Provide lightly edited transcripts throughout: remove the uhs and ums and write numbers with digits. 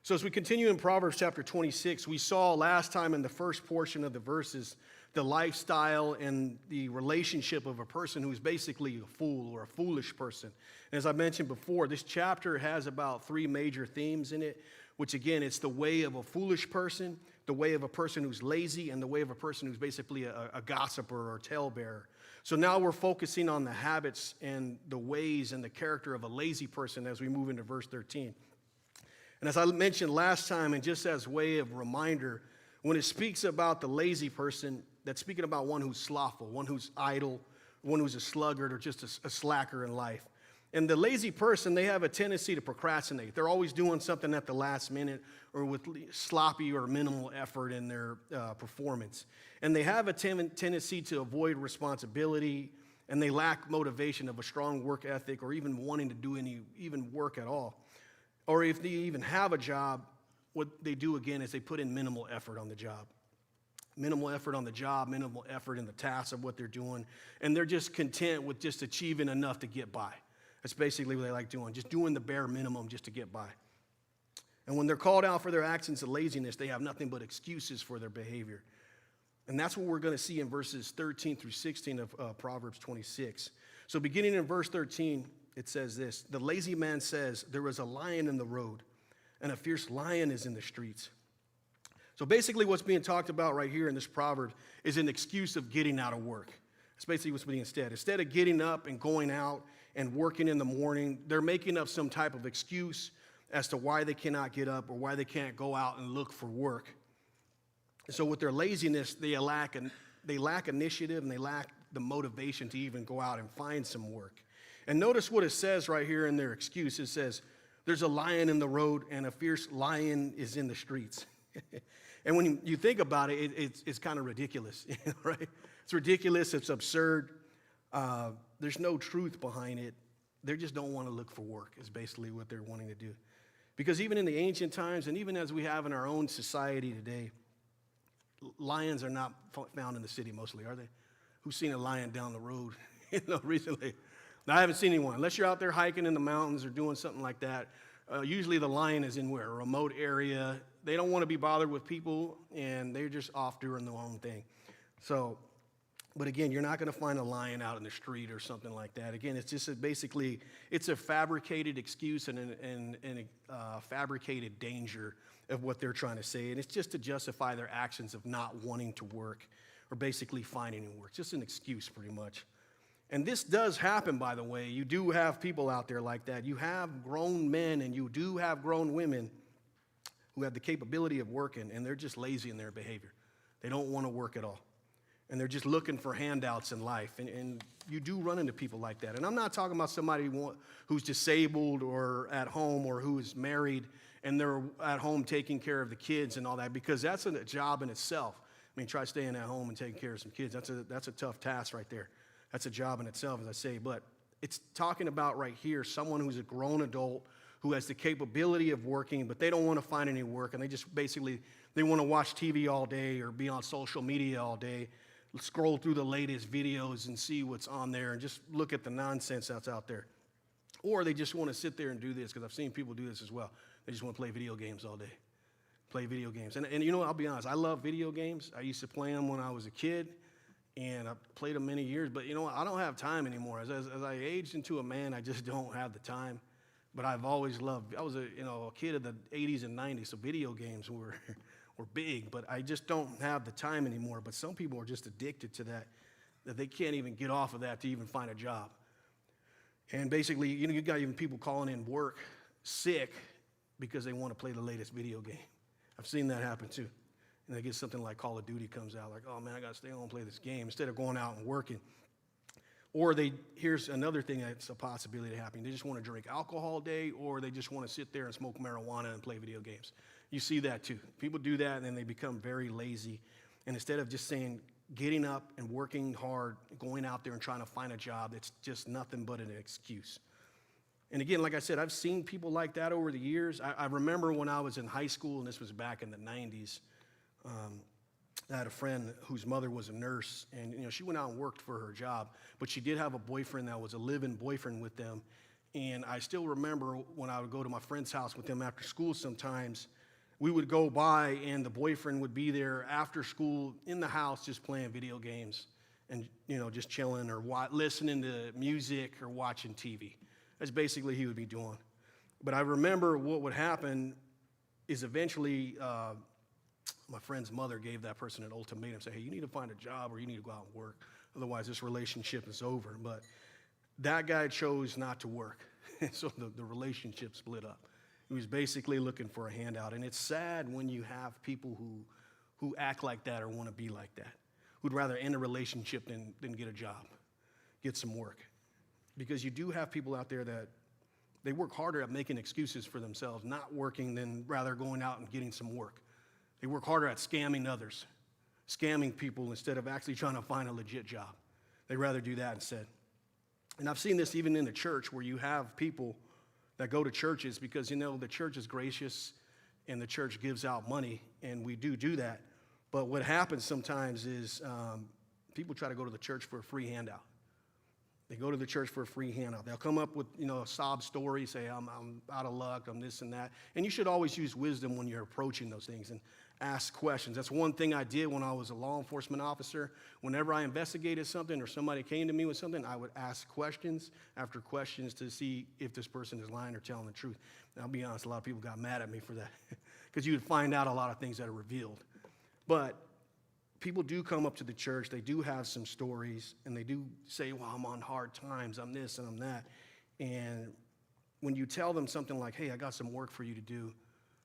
So as we continue in Proverbs chapter 26, we saw last time in the first portion of the verses the lifestyle and the relationship of a person who's basically a fool or a foolish person. And as I mentioned before, this chapter has about 3 major themes in it, which again, it's the way of a foolish person, the way of a person who's lazy, and the way of a person who's basically a gossiper or talebearer. So now we're focusing on the habits and the ways and the character of a lazy person as we move into verse 13. And as I mentioned last time, and just as way of reminder, when it speaks about the lazy person, that's speaking about one who's slothful, one who's idle, one who's a sluggard, or just a slacker in life. And the lazy person, they have a tendency to procrastinate. They're always doing something at the last minute or with sloppy or minimal effort in their performance. And they have a tendency to avoid responsibility, and they lack motivation of a strong work ethic or even wanting to do any even work at all. Or if they even have a job, what they do again is they put in minimal effort on the job. Minimal effort on the job, minimal effort in the tasks of what they're doing. And they're just content with just achieving enough to get by. That's basically what they like doing, just doing the bare minimum just to get by. And when they're called out for their actions of laziness, they have nothing but excuses for their behavior. And that's what we're going to see in verses 13 through 16 of Proverbs 26. So beginning in verse 13, it says this: the lazy man says, there is a lion in the road, and a fierce lion is in the streets. So basically what's being talked about right here in this proverb is an excuse of getting out of work. That's basically what's being said. Instead of getting up and going out and working in the morning, they're making up some type of excuse as to why they cannot get up or why they can't go out and look for work. So with their laziness, they lack initiative, and they lack the motivation to even go out and find some work. And notice what it says right here in their excuse. It says, there's a lion in the road and a fierce lion is in the streets. And when you think about it, it's kind of ridiculous, right? It's ridiculous. It's absurd. There's no truth behind it. They just don't want to look for work is basically what they're wanting to do. Because even in the ancient times, and even as we have in our own society today, lions are not found in the city mostly, are they? Who's seen a lion down the road, recently? Now, I haven't seen anyone. Unless you're out there hiking in the mountains or doing something like that, usually the lion is in where? A remote area. They don't want to be bothered with people, and they're just off doing their own thing. So, but again, you're not going to find a lion out in the street or something like that. Again, it's just basically, it's a fabricated excuse and a fabricated danger of what they're trying to say. And it's just to justify their actions of not wanting to work or basically finding any work. Just an excuse pretty much. And this does happen, by the way. You do have people out there like that. You have grown men and you do have grown women who have the capability of working, and they're just lazy in their behavior. They don't want to work at all. And they're just looking for handouts in life. And you do run into people like that. And I'm not talking about somebody who's disabled or at home or who is married and they're at home taking care of the kids and all that, because that's a job in itself. I mean, try staying at home and taking care of some kids. That's a tough task right there. That's a job in itself, as I say. But it's talking about right here someone who's a grown adult who has the capability of working, but they don't want to find any work, and they just basically, they want to watch TV all day or be on social media all day, scroll through the latest videos and see what's on there and just look at the nonsense that's out there. Or they just want to sit there and do this, because I've seen people do this as well. They just want to play video games all day. Play video games. And you know, I'll be honest, I love video games. I used to play them when I was a kid, and I played them many years, but you know what? I don't have time anymore. As I aged into a man, I just don't have the time. But I've always loved, I was a kid of the 80s and 90s, so video games were big, but I just don't have the time anymore. But some people are just addicted to that they can't even get off of that to even find a job. And basically, you got even people calling in work sick because they want to play the latest video game. I've seen that happen too. And they get something like Call of Duty comes out, like, oh man, I got to stay home and play this game instead of going out and working. Or here's another thing that's a possibility happening. They just want to drink alcohol all day, or they just want to sit there and smoke marijuana and play video games. You see that too. People do that, and then they become very lazy. And instead of just saying, getting up and working hard, going out there and trying to find a job, it's just nothing but an excuse. And again, like I said, I've seen people like that over the years. I remember when I was in high school, and this was back in the 90s, I had a friend whose mother was a nurse, and she went out and worked for her job, but she did have a boyfriend that was a live-in boyfriend with them, And I still remember when I would go to my friend's house with him after school sometimes, we would go by and the boyfriend would be there after school in the house just playing video games and, just chilling or listening to music or watching TV. That's basically he would be doing. But I remember what would happen is eventually my friend's mother gave that person an ultimatum, say, hey, you need to find a job or you need to go out and work. Otherwise, this relationship is over. But that guy chose not to work. So the relationship split up. He was basically looking for a handout. And it's sad when you have people who act like that or want to be like that, who'd rather end a relationship than get a job, get some work. Because you do have people out there that they work harder at making excuses for themselves, not working, than rather going out and getting some work. They work harder at scamming others, scamming people instead of actually trying to find a legit job. They'd rather do that instead. And I've seen this even in the church where you have people that go to churches because, the church is gracious and the church gives out money, and we do that. But what happens sometimes is people try to go to the church for a free handout. They go to the church for a free handout. They'll come up with, a sob story, say, I'm out of luck, I'm this and that. And you should always use wisdom when you're approaching those things and ask questions. That's one thing I did when I was a law enforcement officer. Whenever I investigated something or somebody came to me with something, I would ask questions after questions to see if this person is lying or telling the truth. And I'll be honest, a lot of people got mad at me for that because you would find out a lot of things that are revealed. But people do come up to the church, they do have some stories, and they do say, well, I'm on hard times, I'm this and I'm that. And when you tell them something like, hey, I got some work for you to do,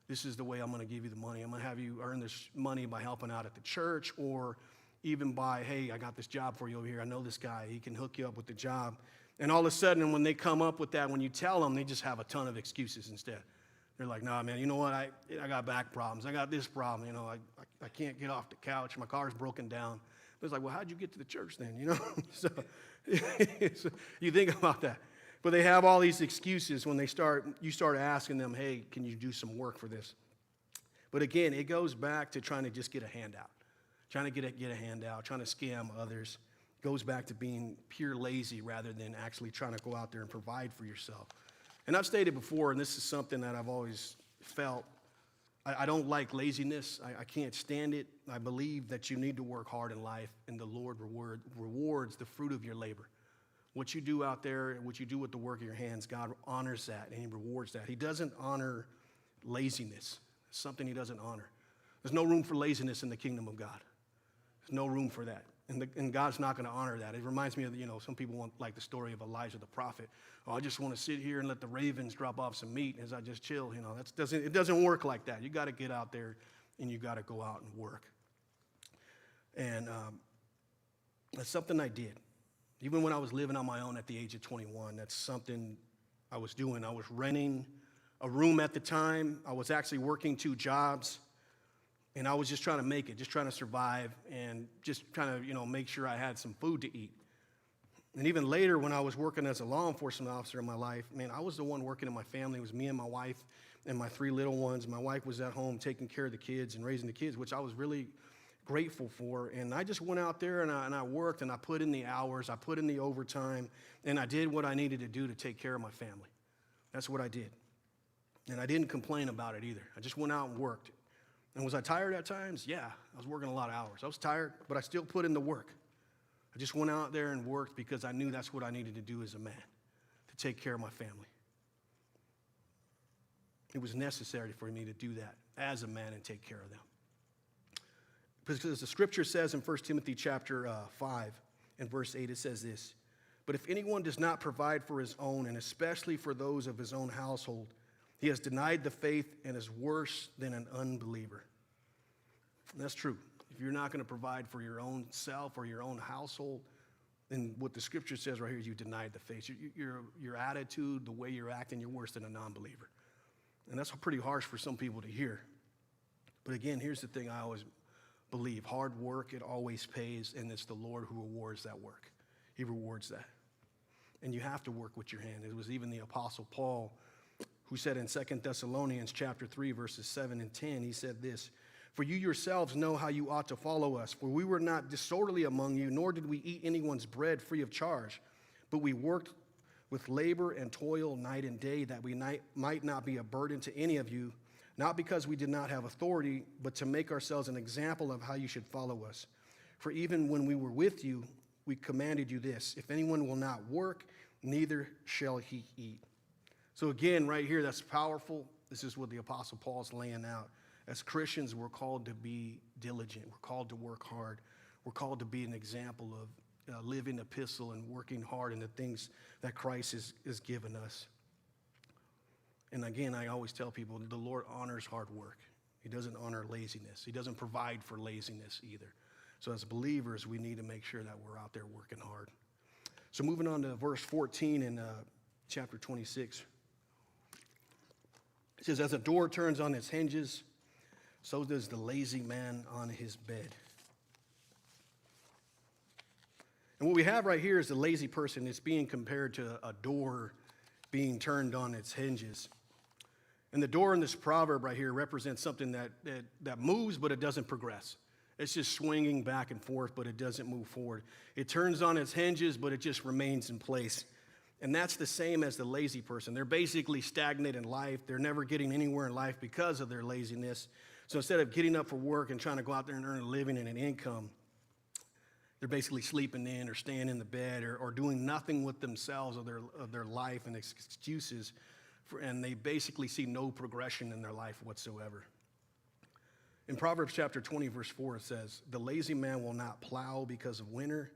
this is the way I'm going to give you the money. I'm going to have you earn this money by helping out at the church, or even by, hey, I got this job for you over here. I know this guy. He can hook you up with the job. And all of a sudden, when they come up with that, when you tell them, they just have a ton of excuses instead. They're like, nah, man, you know what? I got back problems. I got this problem. I can't get off the couch. My car's broken down. It's like, well, how'd you get to the church then? So you think about that. But they have all these excuses when you start asking them, hey, can you do some work for this? But again, it goes back to trying to just get a handout, trying to get a handout, trying to scam others. It goes back to being pure lazy rather than actually trying to go out there and provide for yourself. And I've stated before, and this is something that I've always felt, I don't like laziness. I can't stand it. I believe that you need to work hard in life, and the Lord rewards the fruit of your labor. What you do out there, what you do with the work of your hands, God honors that, and he rewards that. He doesn't honor laziness. It's something he doesn't honor. There's no room for laziness in the kingdom of God. There's no room for that. And God's not going to honor that. It reminds me of, some people want like the story of Elijah the prophet. Oh, I just want to sit here and let the ravens drop off some meat as I just chill. It doesn't work like that. You got to get out there and you got to go out and work. And that's something I did. Even when I was living on my own at the age of 21, that's something I was doing. I was renting a room at the time. I was actually working 2 jobs. And I was just trying to make it, just trying to survive and just trying to, make sure I had some food to eat. And even later when I was working as a law enforcement officer in my life, man, I was the one working in my family. It was me and my wife and my 3 little ones. My wife was at home taking care of the kids and raising the kids, which I was really grateful for. And I just went out there and I worked and I put in the hours, I put in the overtime, and I did what I needed to do to take care of my family. That's what I did. And I didn't complain about it either. I just went out and worked. And was I tired at times? Yeah, I was working a lot of hours. I was tired, but I still put in the work. I just went out there and worked because I knew that's what I needed to do as a man, to take care of my family. It was necessary for me to do that as a man and take care of them. Because the scripture says in 1 Timothy chapter 5 and verse 8, it says this, but if anyone does not provide for his own, and especially for those of his own household, he has denied the faith and is worse than an unbeliever. And that's true. If you're not going to provide for your own self or your own household, then what the scripture says right here is you denied the faith. Your attitude, the way you're acting, you're worse than a non-believer. And that's pretty harsh for some people to hear. But again, here's the thing I always believe. Hard work, it always pays, and it's the Lord who rewards that work. He rewards that. And you have to work with your hand. It was even the Apostle Paul who said in 2 Thessalonians chapter 3, verses 7 and 10, he said this, for you yourselves know how you ought to follow us, for we were not disorderly among you, nor did we eat anyone's bread free of charge, but we worked with labor and toil night and day, that we might not be a burden to any of you, not because we did not have authority, but to make ourselves an example of how you should follow us. For even when we were with you, we commanded you this: if anyone will not work, neither shall he eat. So again, right here, that's powerful. This is what the Apostle Paul's laying out. As Christians, we're called to be diligent. We're called to work hard. We're called to be an example of living epistle and working hard in the things that Christ has given us. And again, I always tell people, the Lord honors hard work. He doesn't honor laziness. He doesn't provide for laziness either. So as believers, we need to make sure that we're out there working hard. So moving on to verse 14 in chapter 26. It says, as a door turns on its hinges, so does the lazy man on his bed. And what we have right here is the lazy person. It's being compared to a door being turned on its hinges. And the door in this proverb right here represents something that moves, but it doesn't progress. It's just swinging back and forth, but it doesn't move forward. It turns on its hinges, but it just remains in place. And that's the same as the lazy person. They're basically stagnant in life. They're never getting anywhere in life because of their laziness. So instead of getting up for work and trying to go out there and earn a living and an income, they're basically sleeping in or staying in the bed or doing nothing with themselves of their life and excuses. And they basically see no progression in their life whatsoever. In Proverbs chapter 20, verse 4, it says, the lazy man will not plow because of winter.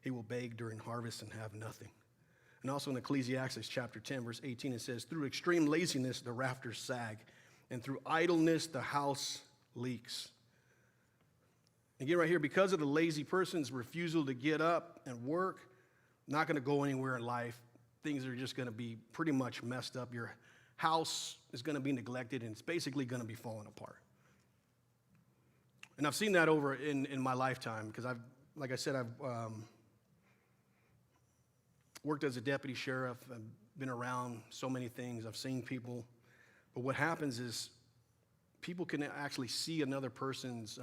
He will beg during harvest and have nothing. And also in Ecclesiastes chapter 10, verse 18, it says, through extreme laziness, the rafters sag, and through idleness, the house leaks. Again, right here, because of the lazy person's refusal to get up and work, not going to go anywhere in life. Things are just going to be pretty much messed up. Your house is going to be neglected, and it's basically going to be falling apart. And I've seen that over in my lifetime because I've worked as a deputy sheriff. I've been around so many things. I've seen people. But what happens is people can actually see another person's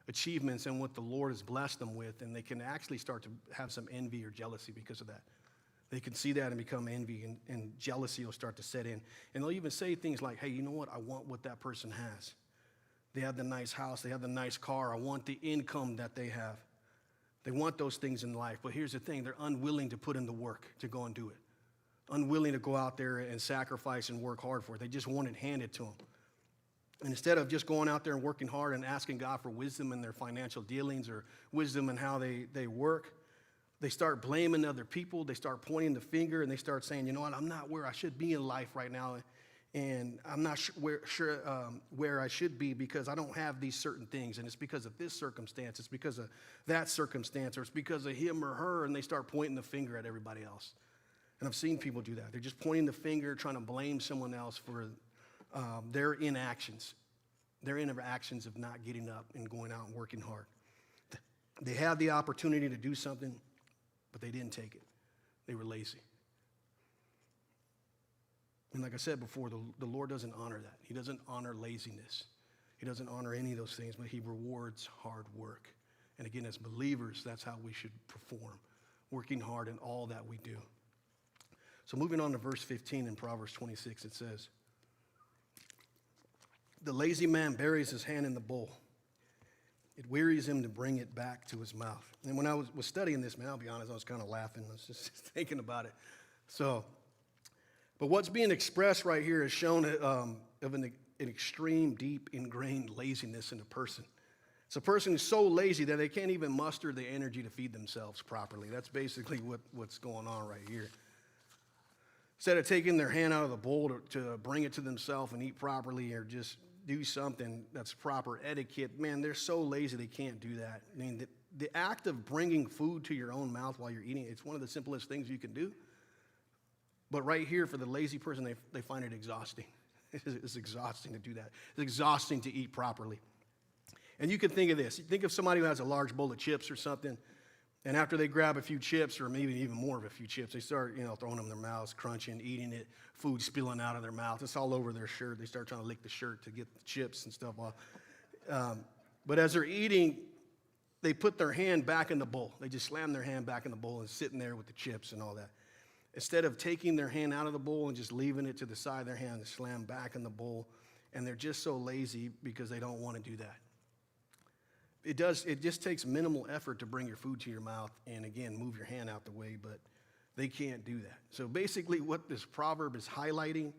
achievements and what the Lord has blessed them with, and they can actually start to have some envy or jealousy because of that. They can see that and become envy, and jealousy will start to set in. And they'll even say things like, hey, you know what? I want what that person has. They have the nice house. They have the nice car. I want the income that they have. They want those things in life. But here's the thing. They're unwilling to put in the work to go and do it. Unwilling to go out there and sacrifice and work hard for it. They just want it handed to them. And instead of just going out there and working hard and asking God for wisdom in their financial dealings or wisdom in how they work, they start blaming other people. They start pointing the finger, and they start saying, you know what, I'm not where I should be in life right now, and I'm not where I should be because I don't have these certain things, and it's because of this circumstance, it's because of that circumstance, or it's because of him or her, and they start pointing the finger at everybody else. And I've seen people do that. They're just pointing the finger, trying to blame someone else for their inactions of not getting up and going out and working hard. They had the opportunity to do something, but they didn't take it. They were lazy. And like I said before, the Lord doesn't honor that. He doesn't honor laziness. He doesn't honor any of those things, but he rewards hard work. And again, as believers, that's how we should perform, working hard in all that we do. So moving on to verse 15 in Proverbs 26, it says, the lazy man buries his hand in the bowl. It wearies him to bring it back to his mouth. And when I was studying this, man, I'll be honest, I was kind of laughing. I was just thinking about it. But what's being expressed right here is shown of an extreme, deep, ingrained laziness in a person. It's a person who's so lazy that they can't even muster the energy to feed themselves properly. That's basically what's going on right here. Instead of taking their hand out of the bowl to bring it to themselves and eat properly or just do something that's proper etiquette, man, they're so lazy they can't do that. I mean, the act of bringing food to your own mouth while you're eating, it's one of the simplest things you can do. But right here, for the lazy person, they find it exhausting. It's exhausting to do that. It's exhausting to eat properly. And you can think of this. Think of somebody who has a large bowl of chips or something, and after they grab a few chips, or maybe even more of a few chips, they start, throwing them in their mouths, crunching, eating it, food spilling out of their mouth. It's all over their shirt. They start trying to lick the shirt to get the chips and stuff off. But as they're eating, they put their hand back in the bowl. They just slam their hand back in the bowl and sitting there with the chips and all that. Instead of taking their hand out of the bowl and just leaving it to the side of their hand and slam back in the bowl, and they're just so lazy because they don't want to do that. It just takes minimal effort to bring your food to your mouth and, again, move your hand out the way, but they can't do that. So basically what this proverb is highlighting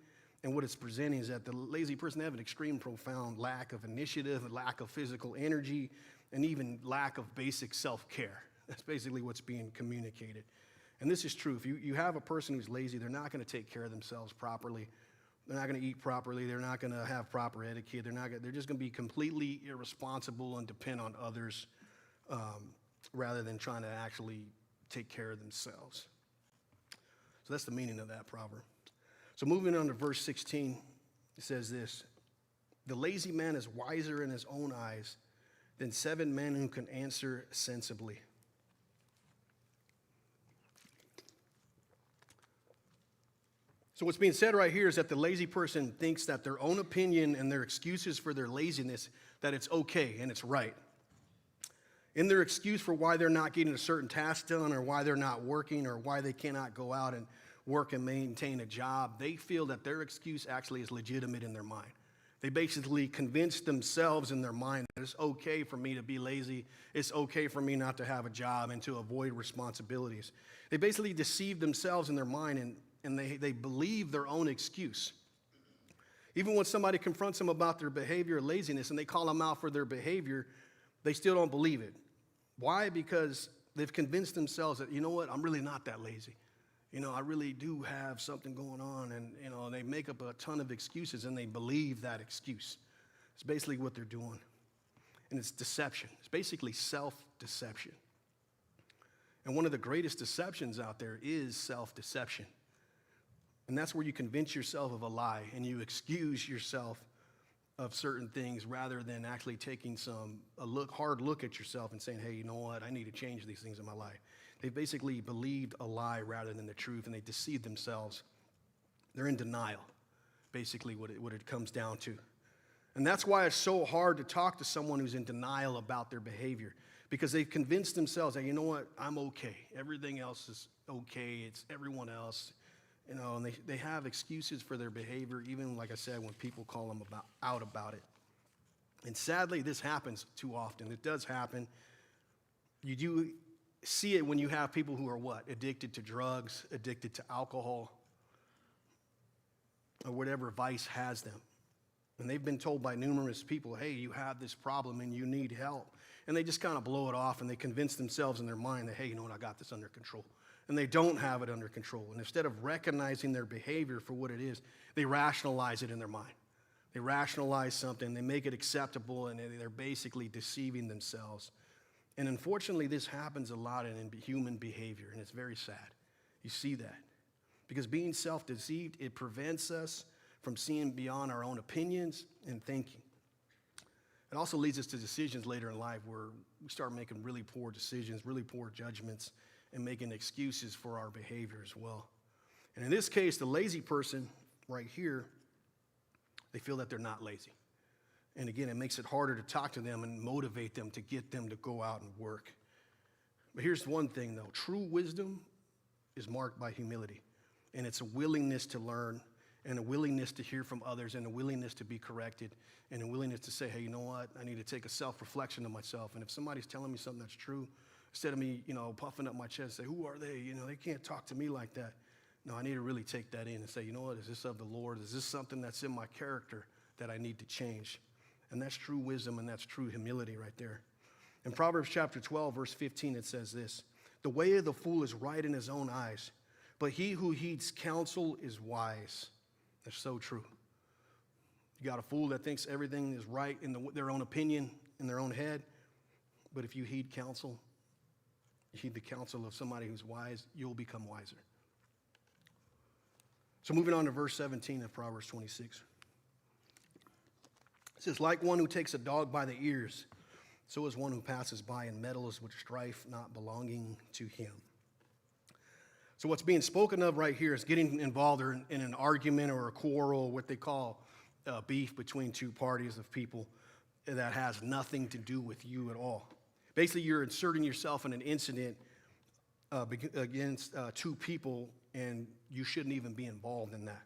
and what it's presenting is that the lazy person, they have an extreme, profound lack of initiative, a lack of physical energy, and even lack of basic self-care. That's basically what's being communicated. And this is true. If you have a person who's lazy, they're not going to take care of themselves properly. They're not going to eat properly. They're not going to have proper etiquette. They're just going to be completely irresponsible and depend on others rather than trying to actually take care of themselves. So that's the meaning of that proverb. So moving on to verse 16, it says this: the lazy man is wiser in his own eyes than 7 men who can answer sensibly. So what's being said right here is that the lazy person thinks that their own opinion and their excuses for their laziness, that it's okay and it's right. In their excuse for why they're not getting a certain task done or why they're not working or why they cannot go out and work and maintain a job, they feel that their excuse actually is legitimate in their mind. They basically convince themselves in their mind that it's okay for me to be lazy, it's okay for me not to have a job and to avoid responsibilities. They basically deceive themselves in their mind and they believe their own excuse. Even when somebody confronts them about their behavior or laziness and they call them out for their behavior, they still don't believe it. Why? Because they've convinced themselves that, you know what, I'm really not that lazy. I really do have something going on, and, they make up a ton of excuses and they believe that excuse. It's basically what they're doing. And it's deception. It's basically self-deception. And one of the greatest deceptions out there is self-deception. And that's where you convince yourself of a lie and you excuse yourself of certain things rather than actually taking hard look at yourself and saying, hey, you know what, I need to change these things in my life. They've basically believed a lie rather than the truth, and they deceive themselves. They're in denial, basically what it comes down to. And that's why it's so hard to talk to someone who's in denial about their behavior, because they've convinced themselves that, you know what, I'm okay. Everything else is okay. It's everyone else. And they have excuses for their behavior, even, like I said, when people call them out about it. And sadly, this happens too often. It does happen. You do see it when you have people who are what? Addicted to drugs, addicted to alcohol, or whatever vice has them. And they've been told by numerous people, hey, you have this problem and you need help. And they just kind of blow it off and they convince themselves in their mind that, hey, you know what, I got this under control. And they don't have it under control. And instead of recognizing their behavior for what it is, they rationalize it in their mind. They rationalize something, they make it acceptable, and they're basically deceiving themselves. And unfortunately, this happens a lot in human behavior, and it's very sad. You see that. Because being self-deceived, it prevents us from seeing beyond our own opinions and thinking. It also leads us to decisions later in life where we start making really poor decisions, really poor judgments, and making excuses for our behavior as well. And in this case, the lazy person right here, they feel that they're not lazy. And again, it makes it harder to talk to them and motivate them to get them to go out and work. But here's one thing, though. True wisdom is marked by humility. And it's a willingness to learn, and a willingness to hear from others, and a willingness to be corrected, and a willingness to say, hey, you know what? I need to take a self-reflection of myself. And if somebody's telling me something that's true, instead of me, puffing up my chest and say, who are they? They can't talk to me like that. No, I need to really take that in and say, you know what? Is this of the Lord? Is this something that's in my character that I need to change? And that's true wisdom, and that's true humility right there. In Proverbs chapter 12, verse 15, it says this: the way of the fool is right in his own eyes, but he who heeds counsel is wise. That's so true. You got a fool that thinks everything is right in their own opinion, in their own head. But if you heed counsel, you heed the counsel of somebody who's wise, you'll become wiser. So moving on to verse 17 of Proverbs 26. It says, like one who takes a dog by the ears, so is one who passes by and meddles with strife not belonging to him. So what's being spoken of right here is getting involved in an argument or a quarrel, what they call beef between two parties of people that has nothing to do with you at all. Basically, you're inserting yourself in an incident against two people and you shouldn't even be involved in that.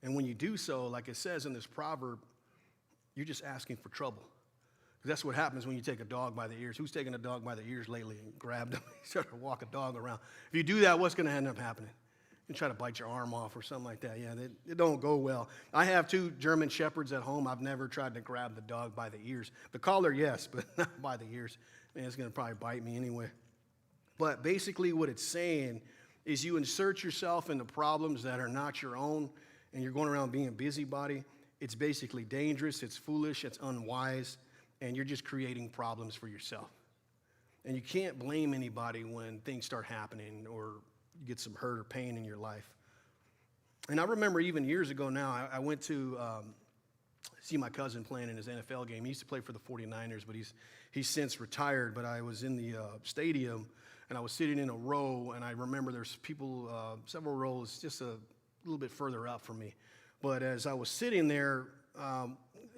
And when you do so, like it says in this proverb, you're just asking for trouble. That's what happens when you take a dog by the ears. Who's taken a dog by the ears lately and grabbed them? You start to walk a dog around. If you do that, what's going to end up happening? You try to bite your arm off or something like that. Yeah, it don't go well. I have 2 German Shepherds at home. I've never tried to grab the dog by the ears. The collar, yes, but not by the ears. Man, it's going to probably bite me anyway. But basically what it's saying is you insert yourself into problems that are not your own, and you're going around being a busybody. It's basically dangerous, it's foolish, it's unwise, and you're just creating problems for yourself. And you can't blame anybody when things start happening or you get some hurt or pain in your life. And I remember even years ago now, I went to see my cousin playing in his NFL game. He used to play for the 49ers, but he's since retired. But I was in the stadium, and I was sitting in a row, and I remember there's people, several rows, just a little bit further up from me. But as I was sitting there,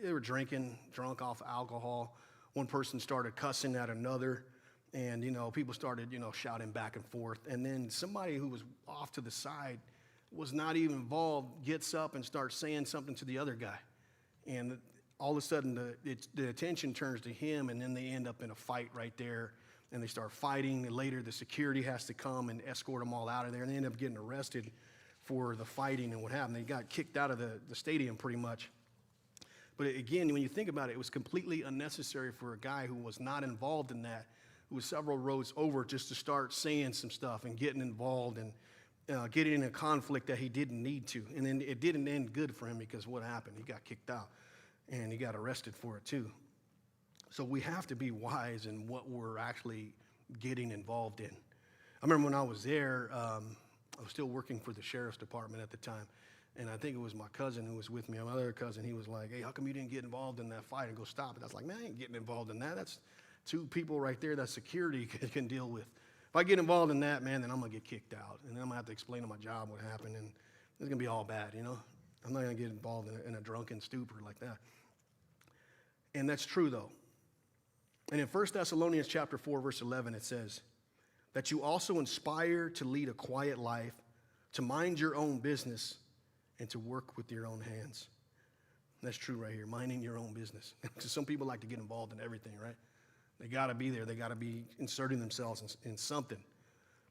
they were drunk off alcohol. One person started cussing at another, and, people started, shouting back and forth. And then somebody who was off to the side, was not even involved, gets up and starts saying something to the other guy. And all of a sudden, the attention turns to him, and then they end up in a fight right there, and they start fighting. And later, the security has to come and escort them all out of there, and they end up getting arrested for the fighting and what happened. They got kicked out of the stadium pretty much. But again, when you think about it, it was completely unnecessary for a guy who was not involved in that, who was several rows over, just to start saying some stuff and getting involved and getting in a conflict that he didn't need to. And then it didn't end good for him, because what happened? He got kicked out, and he got arrested for it too. So we have to be wise in what we're actually getting involved in. I remember when I was there, I was still working for the sheriff's department at the time. And I think it was my cousin who was with me. My other cousin, he was like, "Hey, how come you didn't get involved in that fight and go stop it?" I was like, "Man, I ain't getting involved in that. That's 2 people right there that security can deal with. If I get involved in that, man, then I'm going to get kicked out. And then I'm going to have to explain to my job what happened. And it's going to be all bad, I'm not going to get involved in a drunken stupor like that." And that's true, though. And in 1 Thessalonians chapter 4, verse 11, it says, "That you also inspire to lead a quiet life, to mind your own business, and to work with your own hands." That's true right here, minding your own business. Because some people like to get involved in everything, right? They got to be there. They got to be inserting themselves in something.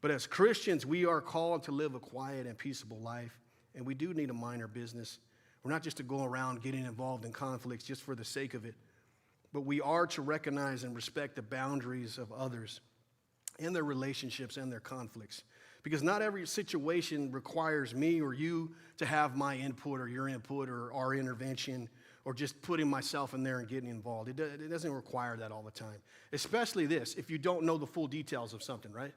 But as Christians, we are called to live a quiet and peaceable life, and we do need to mind our business. We're not just to go around getting involved in conflicts just for the sake of it, but we are to recognize and respect the boundaries of others and their relationships and their conflicts. Because not every situation requires me or you to have my input or your input or our intervention or just putting myself in there and getting involved. It doesn't require that all the time. Especially this, if you don't know the full details of something, right?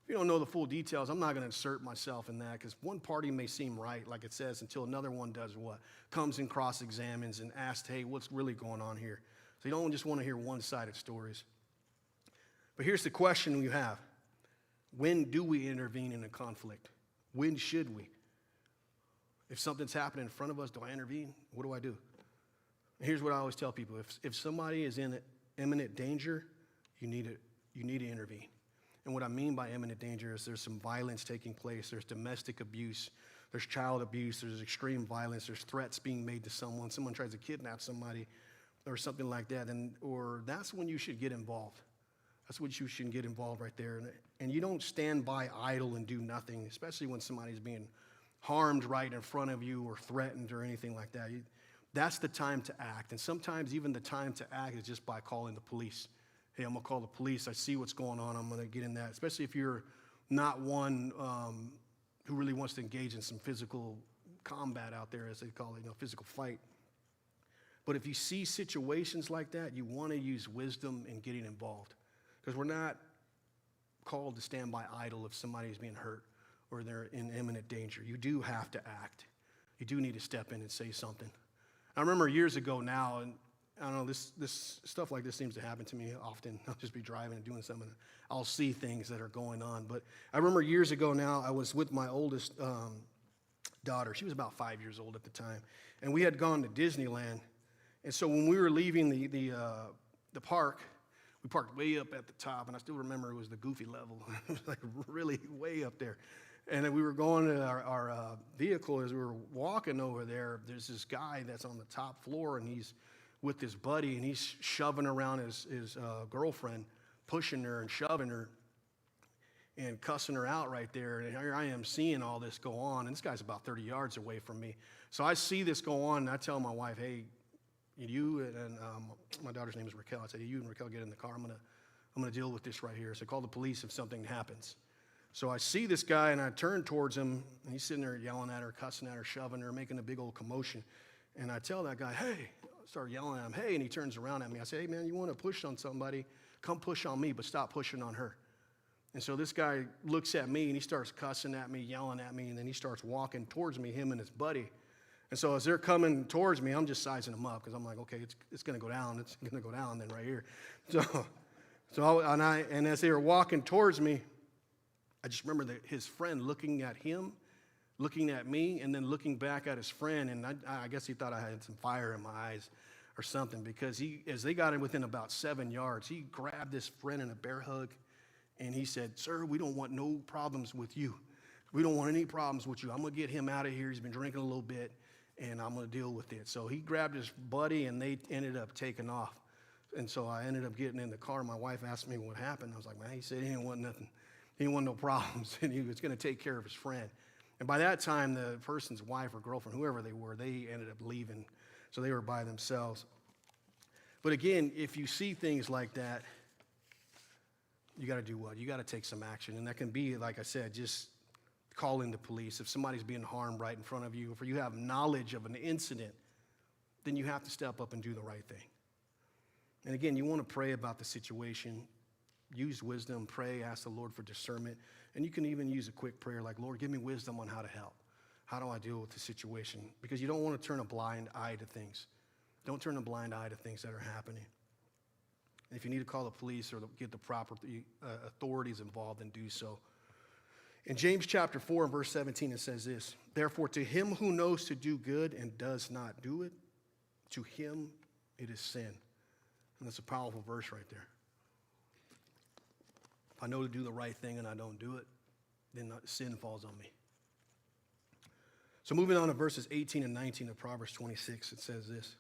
If you don't know the full details, I'm not going to insert myself in that, because one party may seem right, like it says, until another one does what? Comes and cross-examines and asks, "Hey, what's really going on here?" So you don't just want to hear one-sided stories. But here's the question we have. When do we intervene in a conflict? When should we? If something's happening in front of us, do I intervene? What do I do? And here's what I always tell people. If somebody is in imminent danger, you need to intervene. And what I mean by imminent danger is there's some violence taking place. There's domestic abuse. There's child abuse. There's extreme violence. There's threats being made to someone. Someone tries to kidnap somebody or something like that. Or that's when you should get involved. That's when you should get involved right there. And you don't stand by idle and do nothing, especially when somebody's being harmed right in front of you or threatened or anything like that. That's the time to act. And sometimes even the time to act is just by calling the police. Hey, I'm going to call the police. I see what's going on. I'm going to get in that, especially if you're not one who really wants to engage in some physical combat out there, as they call it, physical fight. But if you see situations like that, you want to use wisdom in getting involved. Because we're not called to stand by idle if somebody's being hurt or they're in imminent danger. You do have to act. You do need to step in and say something. I remember years ago now, and I don't know, this stuff like this seems to happen to me often. I'll just be driving and doing something. I'll see things that are going on. But I remember years ago now, I was with my oldest daughter. She was about 5 years old at the time. And we had gone to Disneyland. And so when we were leaving the park, we parked way up at the top, and I still remember it was the goofy level. It was like really way up there. And then we were going to our vehicle. As we were walking over there, there's this guy that's on the top floor, and he's with his buddy, and he's shoving around his girlfriend, pushing her and shoving her and cussing her out right there. And here I am seeing all this go on, and this guy's about 30 yards away from me. So I see this go on, and I tell my wife, hey, you and my daughter's name is Raquel. I said, hey, you and Raquel get in the car. I'm gonna deal with this right here. So call the police if something happens. So I see this guy, and I turn towards him, and he's sitting there yelling at her, cussing at her, shoving her, making a big old commotion. And I tell that guy, hey, I start yelling at him, hey, and he turns around at me. I say, hey, man, you want to push on somebody, come push on me, but stop pushing on her. And so this guy looks at me, and he starts cussing at me, yelling at me, and then he starts walking towards me, him and his buddy. And so as they're coming towards me, I'm just sizing them up because I'm like, okay, it's going to go down. It's going to go down then right here. And as they were walking towards me, I just remember that his friend looking at him, looking at me, and then looking back at his friend. And I guess he thought I had some fire in my eyes or something, because as they got in within about 7 yards, he grabbed this friend in a bear hug, and he said, sir, we don't want no problems with you. We don't want any problems with you. I'm going to get him out of here. He's been drinking a little bit, and I'm going to deal with it. So he grabbed his buddy, and they ended up taking off. And so I ended up getting in the car. My wife asked me what happened. I was like, man, he said he didn't want nothing. He didn't want no problems, and he was going to take care of his friend. And by that time, the person's wife or girlfriend, whoever they were, they ended up leaving. So they were by themselves. But again, if you see things like that, you got to do what? You got to take some action. And that can be, like I said, just calling the police. If somebody's being harmed right in front of you, if you have knowledge of an incident, then you have to step up and do the right thing. And again, you want to pray about the situation. Use wisdom, pray, ask the Lord for discernment. And you can even use a quick prayer like, Lord, give me wisdom on how to help. How do I deal with the situation? Because you don't want to turn a blind eye to things. Don't turn a blind eye to things that are happening. And if you need to call the police or get the proper authorities involved, then do so. In James chapter 4 and verse 17, it says this, therefore to him who knows to do good and does not do it, to him it is sin. And that's a powerful verse right there. If I know to do the right thing and I don't do it, then sin falls on me. So moving on to verses 18 and 19 of Proverbs 26, it says this,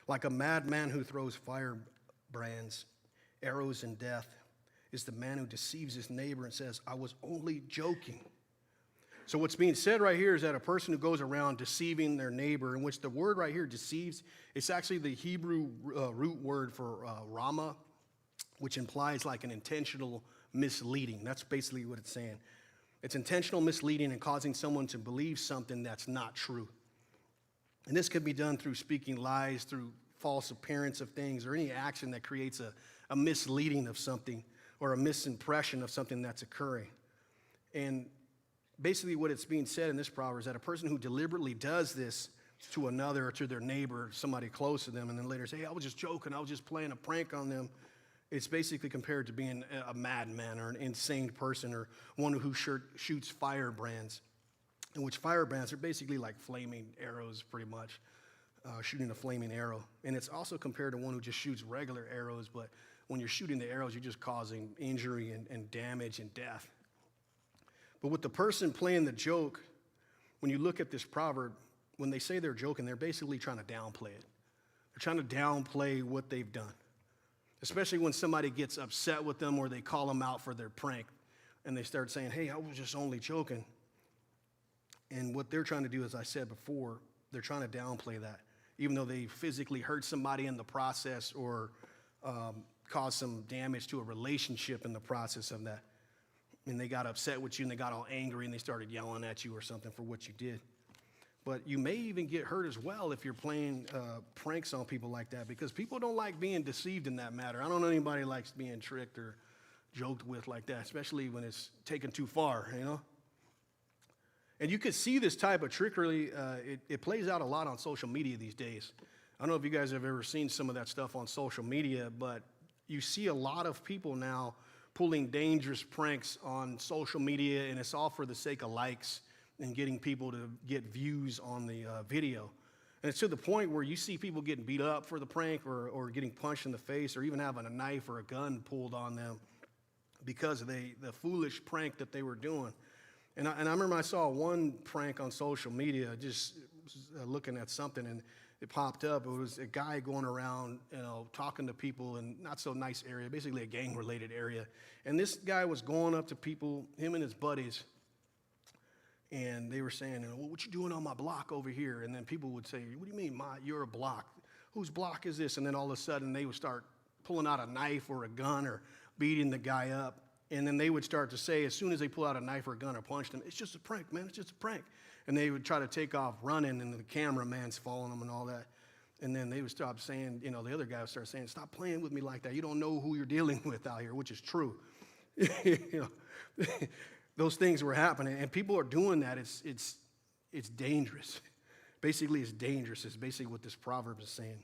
like a madman who throws firebrands, arrows, and death is the man who deceives his neighbor and says, I was only joking. So what's being said right here is that a person who goes around deceiving their neighbor, in which the word right here, deceives, it's actually the Hebrew root word for rama, which implies like an intentional misleading. That's basically what it's saying. It's intentional misleading and causing someone to believe something that's not true. And this could be done through speaking lies, through false appearance of things, or any action that creates a misleading of something or a misimpression of something that's occurring. And basically what it's being said in this proverb is that a person who deliberately does this to another or to their neighbor, somebody close to them, and then later say, hey, I was just joking, I was just playing a prank on them, it's basically compared to being a madman or an insane person or one who shoots firebrands, in which firebrands are basically like flaming arrows pretty much, shooting a flaming arrow. And it's also compared to one who just shoots regular arrows, but when you're shooting the arrows, you're just causing injury and damage and death. But with the person playing the joke, when you look at this proverb, when they say they're joking, they're basically trying to downplay it. They're trying to downplay what they've done, especially when somebody gets upset with them or they call them out for their prank and they start saying, hey, I was just only joking. And what they're trying to do, as I said before, they're trying to downplay that, even though they physically hurt somebody in the process or caused some damage to a relationship in the process of that. And they got upset with you and they got all angry and they started yelling at you or something for what you did. But you may even get hurt as well if you're playing pranks on people like that, because people don't like being deceived in that matter. I don't know anybody likes being tricked or joked with like that, especially when it's taken too far, you know? And you can see this type of trickery, it plays out a lot on social media these days. I don't know if you guys have ever seen some of that stuff on social media, but you see a lot of people now pulling dangerous pranks on social media, and it's all for the sake of likes and getting people to get views on the video. And it's to the point where you see people getting beat up for the prank or getting punched in the face or even having a knife or a gun pulled on them because of the foolish prank that they were doing. And I remember I saw one prank on social media, just looking at something, and it popped up. It was a guy going around, talking to people in not so nice area, basically a gang-related area. And this guy was going up to people, him and his buddies, and they were saying, well, what you doing on my block over here? And then people would say, what do you mean, you're a block? Whose block is this? And then all of a sudden, they would start pulling out a knife or a gun or beating the guy up. And then they would start to say, as soon as they pull out a knife or a gun or punch them, it's just a prank, man, it's just a prank. And they would try to take off running, and the cameraman's following them and all that. And then they would stop saying, the other guy would start saying, stop playing with me like that. You don't know who you're dealing with out here, which is true. Those things were happening, and people are doing that. It's dangerous. Basically, it's dangerous. It's basically what this proverb is saying,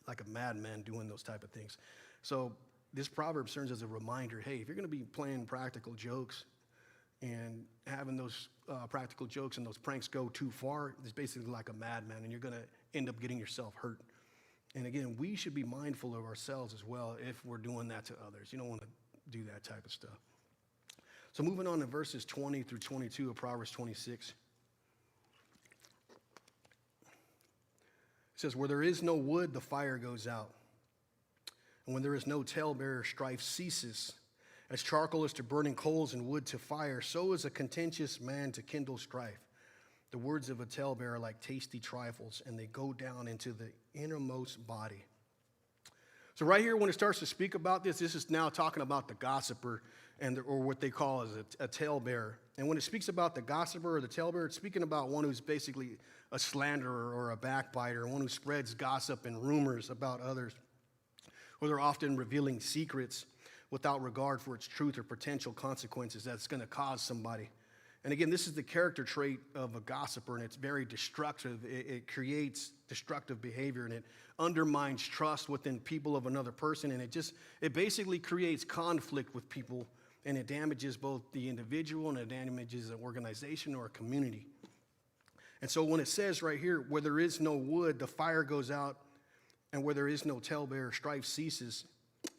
like a madman doing those type of things. So this proverb serves as a reminder, hey, if you're going to be playing practical jokes and having those practical jokes and those pranks go too far, it's basically like a madman, and you're going to end up getting yourself hurt. And again, we should be mindful of ourselves as well if we're doing that to others. You don't want to do that type of stuff. So moving on to verses 20 through 22 of Proverbs 26. It says, where there is no wood, the fire goes out. And when there is no talebearer, strife ceases. As charcoal is to burning coals and wood to fire, so is a contentious man to kindle strife. The words of a talebearer are like tasty trifles, and they go down into the innermost body. So right here, when it starts to speak about this is now talking about the gossiper, or what they call as a talebearer. And when it speaks about the gossiper or the talebearer, it's speaking about one who's basically a slanderer or a backbiter, one who spreads gossip and rumors about others, or they're often revealing secrets without regard for its truth or potential consequences that's going to cause somebody. And again, this is the character trait of a gossiper, and it's very destructive. It creates destructive behavior, and it undermines trust within people of another person, and it basically creates conflict with people, and it damages both the individual and it damages an organization or a community. And so when it says right here, where there is no wood, the fire goes out, and where there is no talebearer, strife ceases.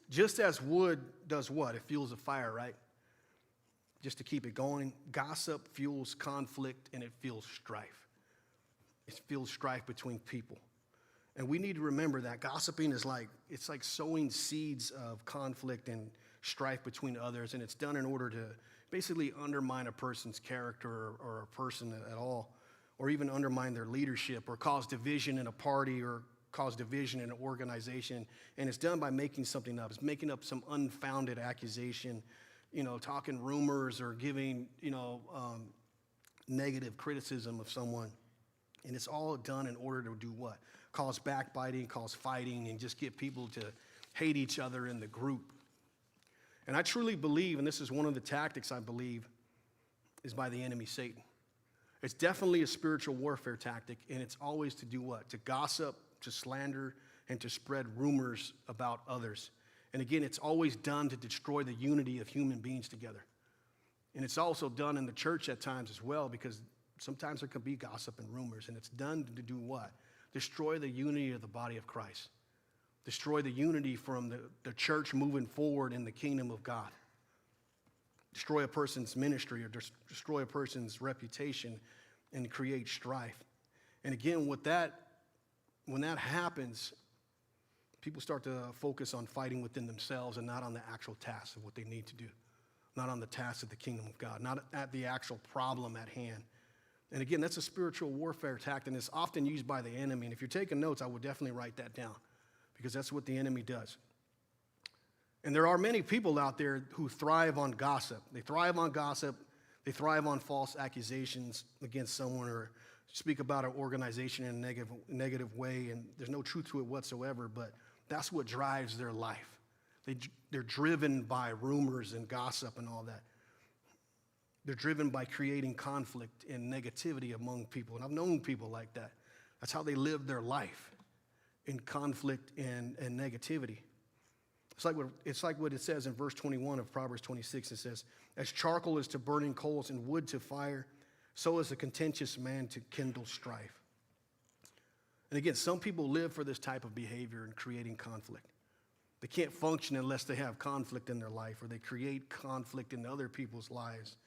Just as wood does what? It fuels a fire, right? Just to keep it going. Gossip fuels conflict, and it fuels strife. It fuels strife between people. And we need to remember that gossiping is like sowing seeds of conflict and strife between others, and it's done in order to basically undermine a person's character or a person at all, or even undermine their leadership, or cause division in a party, or cause division in an organization. And it's done by making something up. It's making up some unfounded accusation, talking rumors or giving, negative criticism of someone. And it's all done in order to do what? Cause backbiting, cause fighting, and just get people to hate each other in the group. And I truly believe, and this is one of the tactics I believe, is by the enemy, Satan. It's definitely a spiritual warfare tactic, and it's always to do what? To gossip, to slander, and to spread rumors about others. And again, it's always done to destroy the unity of human beings together. And it's also done in the church at times as well, because sometimes there can be gossip and rumors, and it's done to do what? Destroy the unity of the body of Christ. Destroy the unity from the church moving forward in the kingdom of God. Destroy a person's ministry, or destroy a person's reputation, and create strife. And again, when that happens, people start to focus on fighting within themselves and not on the actual task of what they need to do, not on the task of the kingdom of God, not at the actual problem at hand. And again, that's a spiritual warfare tactic, and it's often used by the enemy. And if you're taking notes, I would definitely write that down, because that's what the enemy does. And there are many people out there who thrive on gossip. They thrive on gossip. They thrive on false accusations against someone, or speak about an organization in a negative way, and there's no truth to it whatsoever, but that's what drives their life. They're driven by rumors and gossip and all that. They're driven by creating conflict and negativity among people. And I've known people like that. That's how they live their life, in conflict and negativity. It's like what it says in verse 21 of Proverbs 26. It says, as charcoal is to burning coals and wood to fire, so is a contentious man to kindle strife. And again, some people live for this type of behavior and creating conflict. They can't function unless they have conflict in their life, or they create conflict in other people's lives.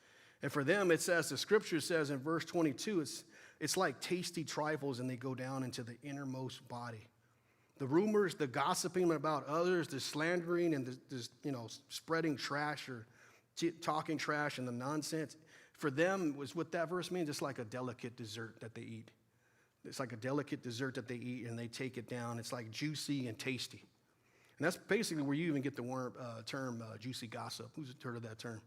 And for them, it says, the scripture says in verse 22, it's like tasty trifles, and they go down into the innermost body. The rumors, the gossiping about others, the slandering, and the spreading trash or talking trash and the nonsense, for them, was what that verse means. It's like a delicate dessert that they eat. It's like a delicate dessert that they eat, and they take it down. It's like juicy and tasty. And that's basically where you even get the term juicy gossip. Who's heard of that term?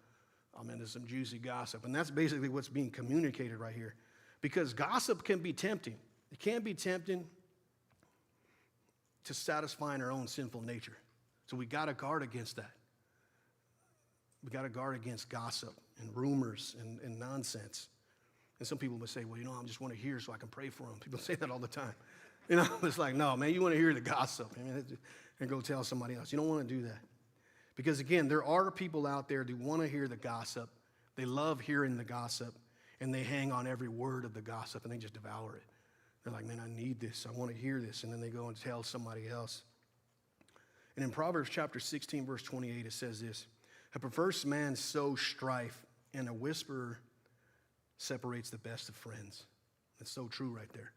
I'm into some juicy gossip. And that's basically what's being communicated right here. Because gossip can be tempting. It can be tempting to satisfying our own sinful nature. So we got to guard against that. We got to guard against gossip and rumors and nonsense. And some people would say, well, I just want to hear so I can pray for them. People say that all the time. It's like, no, man, you want to hear the gossip. And go tell somebody else. You don't want to do that. Because again, there are people out there who want to hear the gossip. They love hearing the gossip, and they hang on every word of the gossip, and they just devour it. They're like, man, I need this. I want to hear this. And then they go and tell somebody else. And in Proverbs chapter 16, verse 28, it says this: a perverse man sows strife, and a whisperer separates the best of friends. That's so true right there.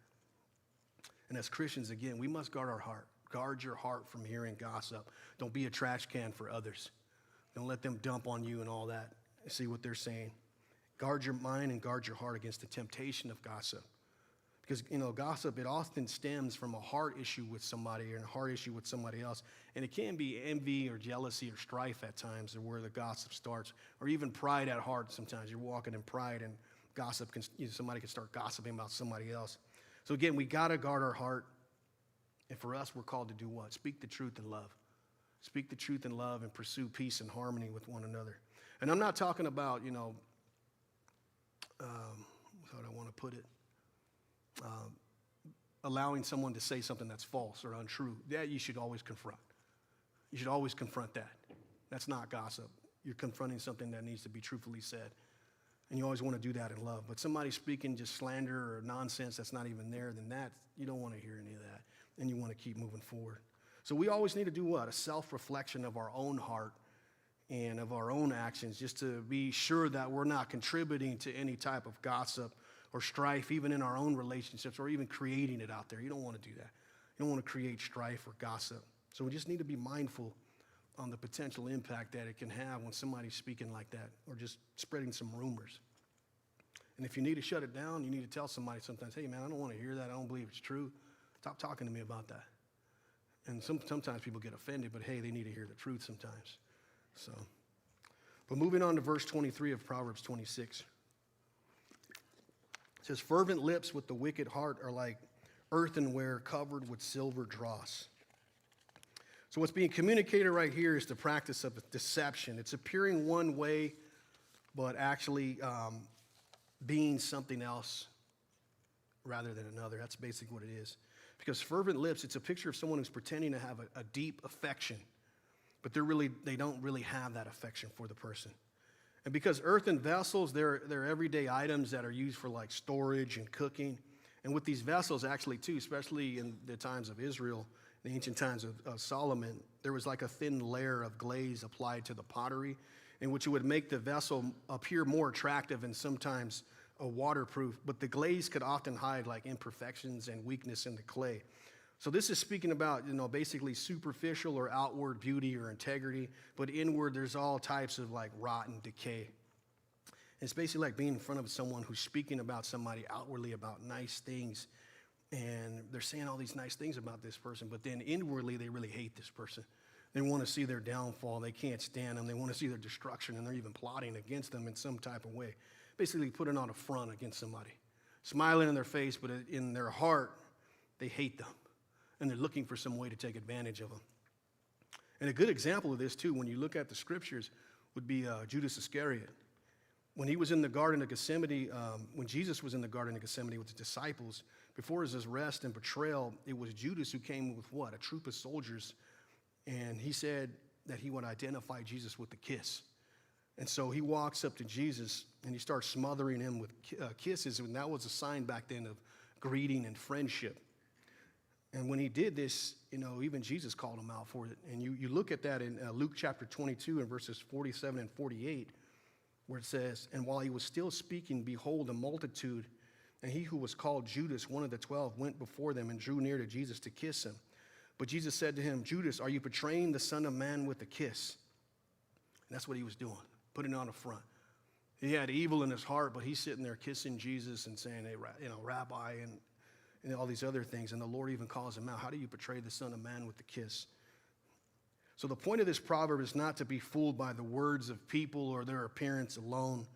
And as Christians, again, we must guard our heart. Guard your heart from hearing gossip. Don't be a trash can for others. Don't let them dump on you and all that. See what they're saying. Guard your mind and guard your heart against the temptation of gossip. Because, gossip, it often stems from a heart issue with somebody or a heart issue with somebody else. And it can be envy or jealousy or strife at times, or where the gossip starts, or even pride at heart sometimes. You're walking in pride, and gossip somebody can start gossiping about somebody else. So again, we got to guard our heart. And for us, we're called to do what? Speak the truth in love. Speak the truth in love and pursue peace and harmony with one another. And I'm not talking about, how do I want to put it? Allowing someone to say something that's false or untrue. That you should always confront. You should always confront that. That's not gossip. You're confronting something that needs to be truthfully said. And you always want to do that in love. But somebody speaking just slander or nonsense that's not even there, then that, you don't want to hear any of that. And you want to keep moving forward. So we always need to do what? A self-reflection of our own heart and of our own actions, just to be sure that we're not contributing to any type of gossip or strife, even in our own relationships, or even creating it out there. You don't want to do that. You don't want to create strife or gossip. So we just need to be mindful on the potential impact that it can have when somebody's speaking like that, or just spreading some rumors. And if you need to shut it down, you need to tell somebody sometimes, hey man, I don't want to hear that. I don't believe it's true. Stop talking to me about that. And sometimes people get offended, but hey, they need to hear the truth sometimes. So, but moving on to verse 23 of Proverbs 26. It says, fervent lips with the wicked heart are like earthenware covered with silver dross. So what's being communicated right here is the practice of deception. It's appearing one way, but actually being something else rather than another. That's basically what it is. Because fervent lips, it's a picture of someone who's pretending to have a deep affection, but they don't really have that affection for the person. And because earthen vessels, they're everyday items that are used for like storage and cooking. And with these vessels actually too, especially in the times of Israel, the ancient times of Solomon, there was like a thin layer of glaze applied to the pottery, in which it would make the vessel appear more attractive and sometimes waterproof, but the glaze could often hide like imperfections and weakness in the clay. So this is speaking about, basically superficial or outward beauty or integrity, but inward there's all types of like rot and decay. It's basically like being in front of someone who's speaking about somebody outwardly about nice things, and they're saying all these nice things about this person, but then inwardly they really hate this person. They want to see their downfall. They can't stand them. They want to see their destruction, and they're even plotting against them in some type of way. Basically putting on a front against somebody. Smiling in their face, but in their heart, they hate them. And they're looking for some way to take advantage of them. And a good example of this, too, when you look at the scriptures, would be Judas Iscariot. When he was in the Garden of Gethsemane, when Jesus was in the Garden of Gethsemane with the disciples, before his arrest and betrayal, it was Judas who came with what? A troop of soldiers. And he said that he would identify Jesus with a kiss. And so he walks up to Jesus and he starts smothering him with kisses. And that was a sign back then of greeting and friendship. And when he did this, even Jesus called him out for it. And you look at that in Luke chapter 22 and verses 47 and 48. where it says, "And while he was still speaking, behold, a multitude, and he who was called Judas, one of the 12, went before them and drew near to Jesus to kiss him. But Jesus said to him, Judas, are you betraying the Son of Man with a kiss?" And that's what he was doing, putting it on the front. He had evil in his heart, but he's sitting there kissing Jesus and saying, "Hey, Rabbi," and all these other things. And the Lord even calls him out. How do you betray the Son of Man with a kiss? So the point of this proverb is not to be fooled by the words of people or their appearance alone.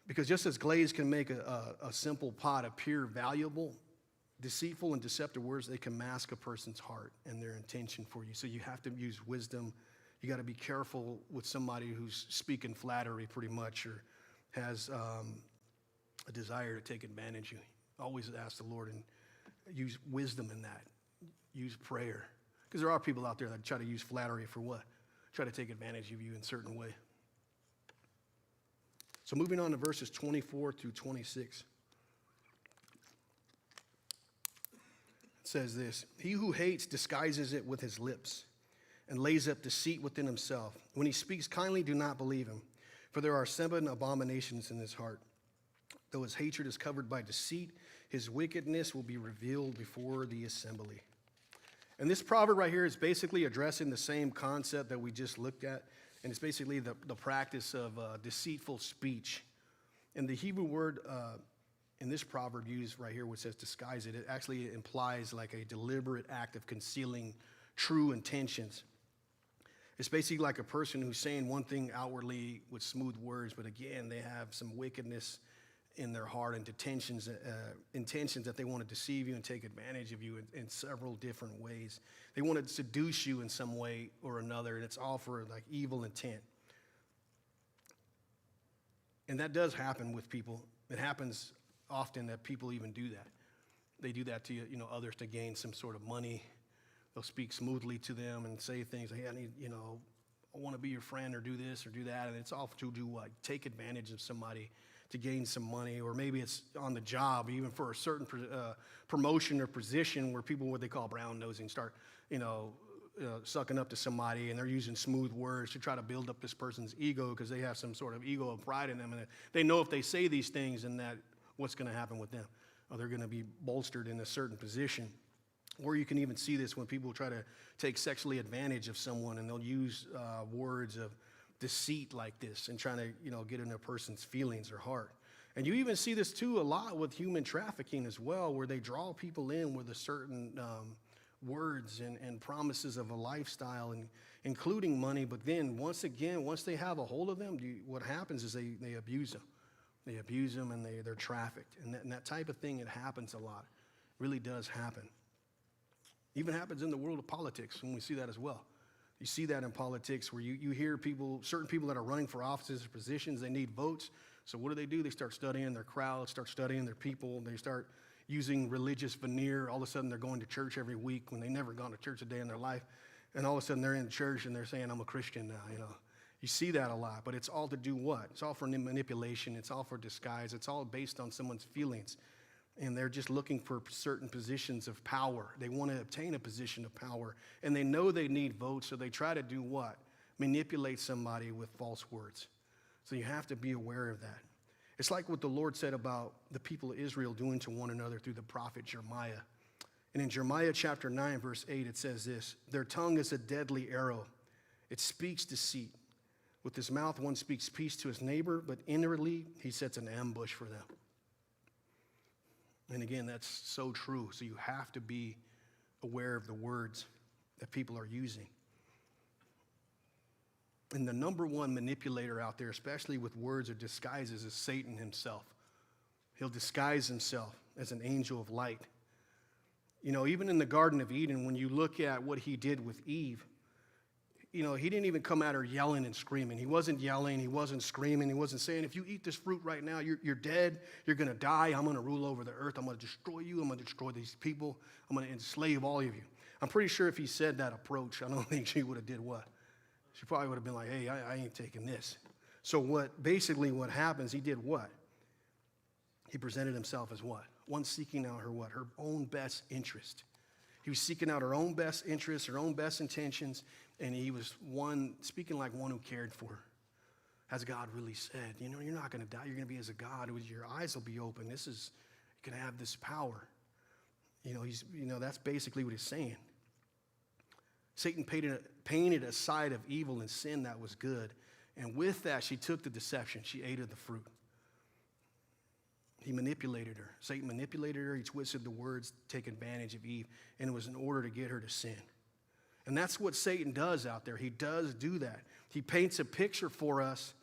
Because just as glaze can make a simple pot appear valuable, deceitful and deceptive words, they can mask a person's heart and their intention for you. So you have to use wisdom. You got to be careful with somebody who's speaking flattery pretty much, or has a desire to take advantage of you. Always ask the Lord and use wisdom in that. Use prayer. Because there are people out there that try to use flattery for what? Try to take advantage of you in a certain way. So moving on to verses 24 through 26. It says this: "He who hates disguises it with his lips and lays up deceit within himself. When he speaks kindly, do not believe him, for there are 7 abominations in his heart. Though his hatred is covered by deceit, his wickedness will be revealed before the assembly." And this proverb right here is basically addressing the same concept that we just looked at, and it's basically the practice of deceitful speech. And the Hebrew word in this proverb used right here, which says disguise it, it actually implies like a deliberate act of concealing true intentions. It's basically like a person who's saying one thing outwardly with smooth words, but again, they have some wickedness in their heart and intentions that they want to deceive you and take advantage of you in several different ways. They want to seduce you in some way or another, and it's all for like evil intent. And that does happen with people. It happens often that people even do that. They do that to others to gain some sort of money. They'll speak smoothly to them and say things like, "Hey, I want to be your friend," or do this or do that, and it's all to do what? Take advantage of somebody to gain some money, or maybe it's on the job, even for a certain promotion or position where people, what they call brown nosing, start, sucking up to somebody, and they're using smooth words to try to build up this person's ego because they have some sort of ego of pride in them, and they know if they say these things, and that what's going to happen with them, or they're going to be bolstered in a certain position. Or you can even see this when people try to take sexually advantage of someone, and they'll use words of deceit like this and trying to, get in a person's feelings or heart. And you even see this too a lot with human trafficking as well, where they draw people in with a certain words and promises of a lifestyle, and including money. But then once they have a hold of them, what happens is they abuse them. They abuse them, and they're trafficked. And that type of thing, it happens a lot. It really does happen. Even happens in the world of politics, when we see that as well. You see that in politics where you hear certain people that are running for offices or positions, they need votes. So what do? They start studying their crowd, start studying their people. They start using religious veneer. All of a sudden, they're going to church every week when they never gone to church a day in their life. And all of a sudden, they're in church and they're saying, "I'm a Christian now," You see that a lot, but it's all to do what? It's all for manipulation. It's all for disguise. It's all based on someone's feelings. And they're just looking for certain positions of power. They want to obtain a position of power. And they know they need votes, so they try to do what? Manipulate somebody with false words. So you have to be aware of that. It's like what the Lord said about the people of Israel doing to one another through the prophet Jeremiah. And in Jeremiah chapter 9, verse 8, it says this: "Their tongue is a deadly arrow. It speaks deceit. With his mouth one speaks peace to his neighbor, but inwardly he sets an ambush for them." And again, that's so true. So you have to be aware of the words that people are using. And the number one manipulator out there, especially with words or disguises, is Satan himself. He'll disguise himself as an angel of light. Even in the Garden of Eden, when you look at what he did with Eve, he didn't even come at her yelling and screaming. He wasn't yelling. He wasn't screaming. He wasn't saying, "If you eat this fruit right now, you're dead. You're going to die. I'm going to rule over the earth. I'm going to destroy you. I'm going to destroy these people. I'm going to enslave all of you." I'm pretty sure if he said that approach, I don't think she would have did what? She probably would have been like, "Hey, I ain't taking this." So what happens, he did what? He presented himself as what? One seeking out her what? Her own best interest. He was seeking out her own best interests, her own best intentions, and he was one speaking like one who cared for her. has God really said? You know, you're not going to die. You're going to be as a God. Your eyes will be open. You're going to have this power. You know, that's basically what he's saying. Satan painted a side of evil and sin that was good. And with that, she took the deception. She ate of the fruit. He manipulated her. Satan manipulated her. He twisted the words to take advantage of Eve. And it was in order to get her to sin. And that's what Satan does out there. He does do that. He paints a picture for us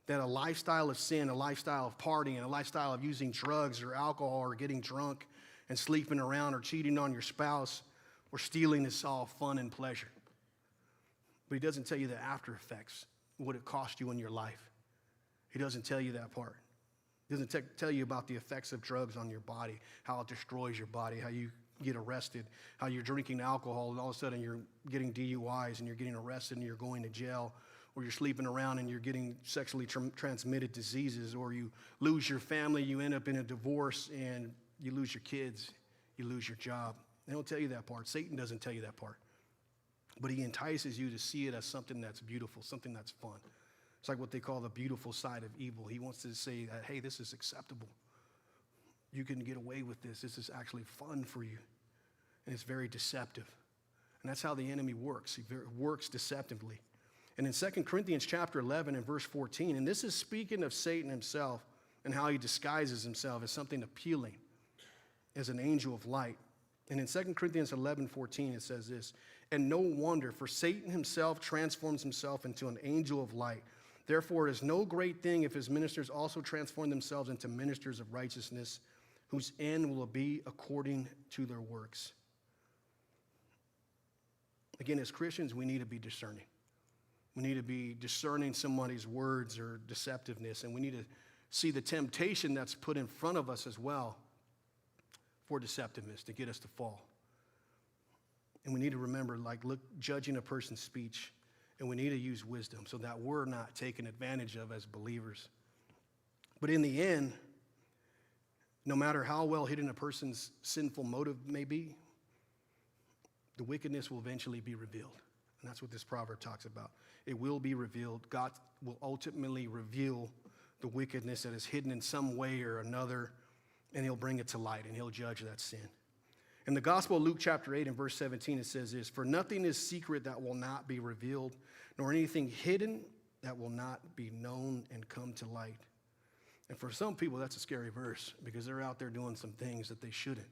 that a lifestyle of sin, a lifestyle of partying, a lifestyle of using drugs or alcohol or getting drunk and sleeping around or cheating on your spouse or stealing is all fun and pleasure. But he doesn't tell you the after effects, what it cost you in your life. He doesn't tell you that part. He doesn't tell you about the effects of drugs on your body, how it destroys your body, how you get arrested, how you're drinking alcohol and all of a sudden you're getting DUIs and you're getting arrested and you're going to jail, or you're sleeping around and you're getting sexually transmitted diseases, or you lose your family, you end up in a divorce and you lose your kids, you lose your job. They don't tell you that part. Satan doesn't tell you that part. But he entices you to see it as something that's beautiful, something that's fun. It's like what they call the beautiful side of evil. He wants to say that, hey, this is acceptable. You can get away with this. This is actually fun for you. And it's very deceptive. And that's how the enemy works. He works deceptively. And in 2 Corinthians chapter 11 and verse 14, and this is speaking of Satan himself and how he disguises himself as something appealing, as an angel of light. And in 2 Corinthians 11:14, it says this, and no wonder, for Satan himself transforms himself into an angel of light. Therefore, it is no great thing if his ministers also transform themselves into ministers of righteousness, whose end will be according to their works. Again, as Christians, we need to be discerning. We need to be discerning somebody's words or deceptiveness, and we need to see the temptation that's put in front of us as well for deceptiveness to get us to fall. And we need to remember, judging a person's speech, and we need to use wisdom so that we're not taken advantage of as believers. But in the end, no matter how well hidden a person's sinful motive may be, the wickedness will eventually be revealed. And that's what this proverb talks about. It will be revealed. God will ultimately reveal the wickedness that is hidden in some way or another, and he'll bring it to light, and he'll judge that sin. In the Gospel of Luke chapter 8 and verse 17, it says this, for nothing is secret that will not be revealed, nor anything hidden that will not be known and come to light. And for some people, that's a scary verse because they're out there doing some things that they shouldn't.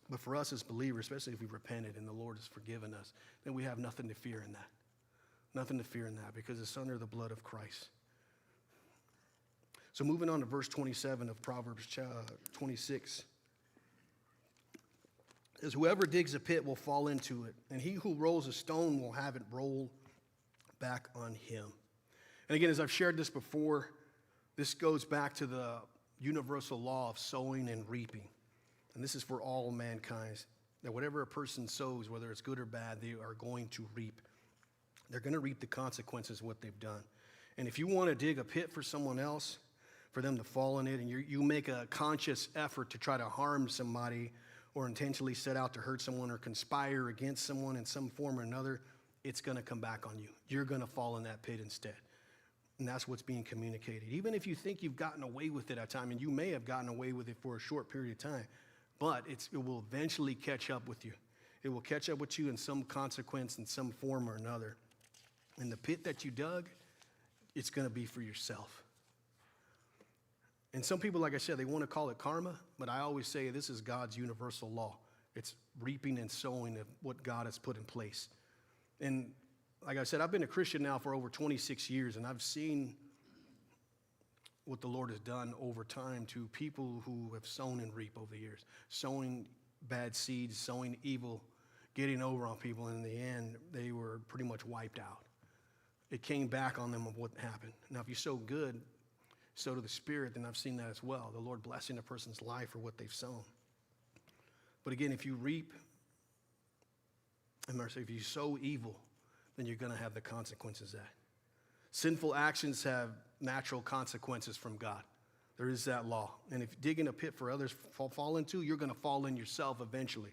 But for us as believers, especially if we've repented and the Lord has forgiven us, then we have nothing to fear in that. Nothing to fear in that because it's under the blood of Christ. So moving on to verse 27 of Proverbs 26. It says, whoever digs a pit will fall into it, and he who rolls a stone will have it roll back on him. And again, as I've shared this before, this goes back to the universal law of sowing and reaping. And this is for all mankind, that whatever a person sows, whether it's good or bad, they are going to reap. They're going to reap the consequences of what they've done. And if you want to dig a pit for someone else, for them to fall in it, and you make a conscious effort to try to harm somebody or intentionally set out to hurt someone or conspire against someone in some form or another, it's going to come back on you. You're going to fall in that pit instead. And that's what's being communicated. Even if you think you've gotten away with it at time, and you may have gotten away with it for a short period of time, but it will eventually catch up with you. It will catch up with you in some consequence in some form or another. And the pit that you dug, it's going to be for yourself. And some people, like I said, they want to call it karma, but I always say this is God's universal law. It's reaping and sowing of what God has put in place. And like I said, I've been a Christian now for over 26 years, and I've seen what the Lord has done over time to people who have sown and reap over the years, sowing bad seeds, sowing evil, getting over on people, and in the end, they were pretty much wiped out. It came back on them of what happened. Now, if you sow good, sow to the Spirit, then I've seen that as well. The Lord blessing a person's life for what they've sown. But again, if you reap, if you sow evil, then you're going to have the consequences of that. Sinful actions have natural consequences from God. There is that law. And if digging a pit for others fall into, you're going to fall in yourself eventually.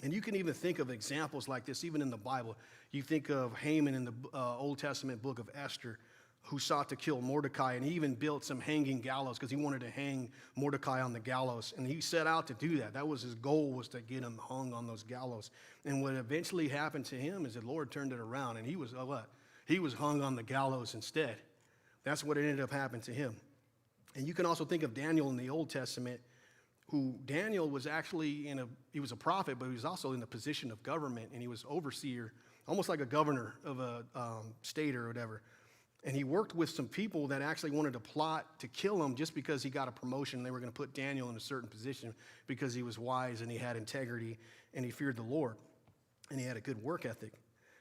And you can even think of examples like this, even in the Bible. You think of Haman in the Old Testament book of Esther, who sought to kill Mordecai, and he even built some hanging gallows because he wanted to hang Mordecai on the gallows. And he set out to do that. That was his goal, was to get him hung on those gallows. And what eventually happened to him is the Lord turned it around, and he was what? He was hung on the gallows instead. That's what ended up happening to him. And you can also think of Daniel in the Old Testament, who Daniel was actually he was a prophet, but he was also in the position of government, and he was overseer, almost like a governor of a state or whatever. And he worked with some people that actually wanted to plot to kill him just because he got a promotion. They were going to put Daniel in a certain position because he was wise and he had integrity and he feared the Lord and he had a good work ethic.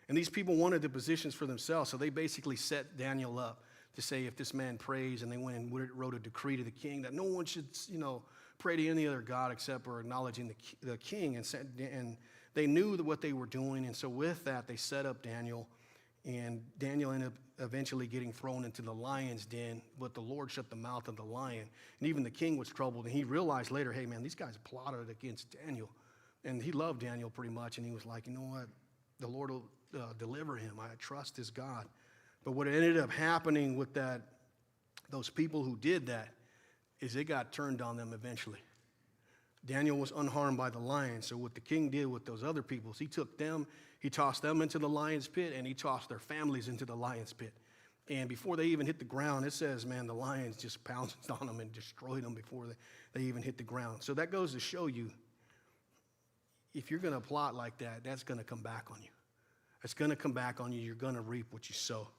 And these people wanted the positions for themselves, so they basically set Daniel up to say if this man prays, and they went and wrote a decree to the king that no one should, pray to any other god except for acknowledging the king. And they knew what they were doing, and so with that, they set up Daniel. And Daniel ended up eventually getting thrown into the lion's den, but the Lord shut the mouth of the lion. And even the king was troubled, and he realized later, hey, man, these guys plotted against Daniel. And he loved Daniel pretty much, and he was like, you know what? The Lord will deliver him. I trust his God. But what ended up happening with those people who did that is it got turned on them eventually. Daniel was unharmed by the lion. So what the king did with those other people is he took them, he tossed them into the lion's pit, and he tossed their families into the lion's pit. And before they even hit the ground, it says, man, the lions just pounced on them and destroyed them before they even hit the ground. So that goes to show you, if you're going to plot like that, that's going to come back on you. It's going to come back on you. You're going to reap what you sow.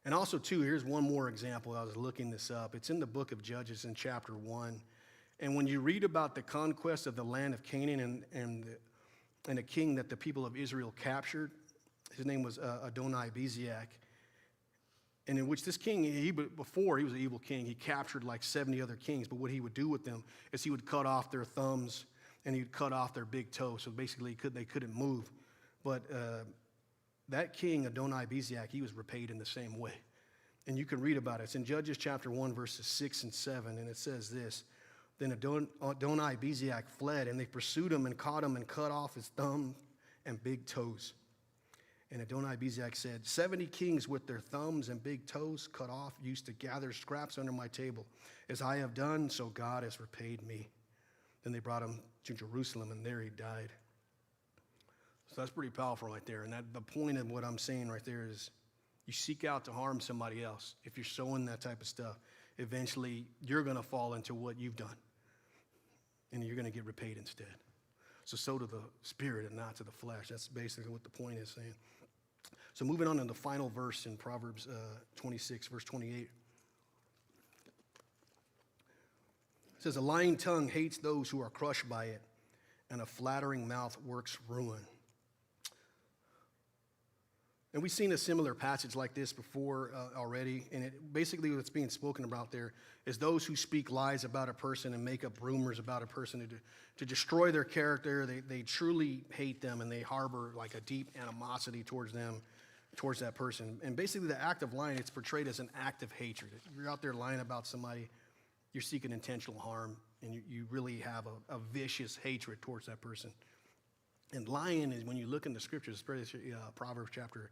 And also, too, here's one more example. I was looking this up. It's in the book of Judges in chapter 1. And when you read about the conquest of the land of Canaan and the king that the people of Israel captured, his name was Adoni-Bezek, and in which this king, before he was an evil king, he captured like 70 other kings. But what he would do with them is he would cut off their thumbs and he would cut off their big toes. So basically they couldn't move. But that king, Adoni-Bezek, he was repaid in the same way. And you can read about it. It's in Judges chapter 1, verses 6 and 7, and it says this. Then Adoni-Bezek fled, and they pursued him and caught him and cut off his thumb and big toes. And Adoni-Bezek said, 70 kings with their thumbs and big toes cut off used to gather scraps under my table. As I have done, so God has repaid me. Then they brought him to Jerusalem, and there he died. So that's pretty powerful right there. And the point of what I'm saying right there is you seek out to harm somebody else. If you're sowing that type of stuff, eventually you're going to fall into what you've done. And you're going to get repaid instead. So sow to the spirit and not to the flesh. That's basically what the point is saying. So moving on to the final verse in Proverbs 26, verse 28. It says, a lying tongue hates those who are crushed by it, and a flattering mouth works ruin. And we've seen a similar passage like this before already, and basically what's being spoken about there is those who speak lies about a person and make up rumors about a person to destroy their character. They truly hate them, and they harbor like a deep animosity towards them, towards that person. And basically the act of lying, it's portrayed as an act of hatred. If you're out there lying about somebody, you're seeking intentional harm, and you really have a vicious hatred towards that person. And lying is, when you look in the scriptures, especially Proverbs chapter